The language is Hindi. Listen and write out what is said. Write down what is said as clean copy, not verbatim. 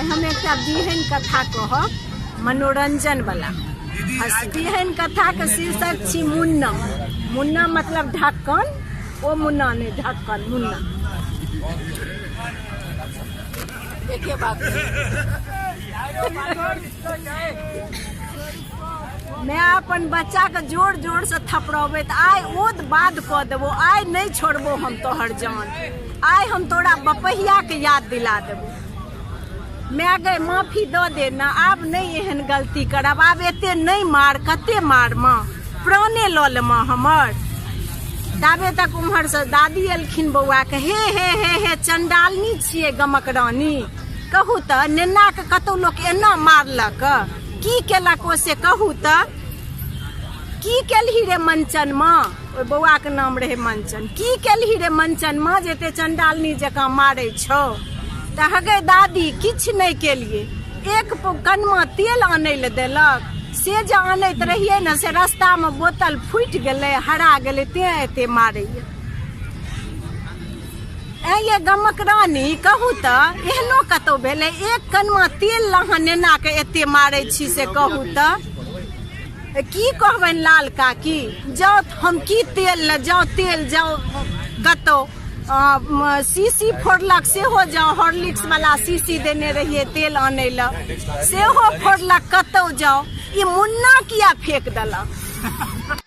हम एक बिहन कथा कहब मनोरंजन वाला। बिहन कथा के शीर्षक छी मुन्ना। मुन्ना मतलब ढक्कन, ओ मुन्ना नहीं ढक्कन, मुन्ना। देखिए बात मैं अपन बच्चा के जोर जोर से थपड़बे आय ओद बाद कह देबो, आय नहीं छोड़बो हम तोहर जान, आय हम तोरा बपहिया के याद दिला देबो। मैं गए माफी दो देना, आब नहीं एहन गलती करब, आब एते नहीं मार, कते मार माँ प्राणे लऽ ले माँ हमर। ताबे तक उम्हर से दादी एलखिन बौआ के, हे हे हे हे चंडालनी छिए गमक रानी, कहू तऽ नेना के कतौ लोक एना मारलक, की केलक ओ से कहू तऽ, की केलही रे मंचन माँ, ओइ बौआ के नाम रहे मंचन, की केलही रे मंचन माँ जे ते चंडालनी जकाँ मारै छौ। तऽ हगे दादी किछ नहीं केलिए, एक कनमा तेल आनै ले देलक, से जे आनैत रहिए न से रास्ता में बोतल फूटि गेलै, हरा गेलै, तें एते मारैए। ये गमक रानी कहू तऽ एहनो कतौ भेलै, एक कनमा तेल लहाँ नेना के एते मारै छी से कहू तऽ, की कहबनि लाल काकी, जाओ हम की तेल ल जाओ, तेल जाओ कतौ शीशी फोड़लक सेहो जाओ, हॉर्लिक्स वाला शीशी देने रहिए तेल आनै ल सेहो फोड़लक, कतौ जाओ, ई मुन्ना किया फेंक देलक।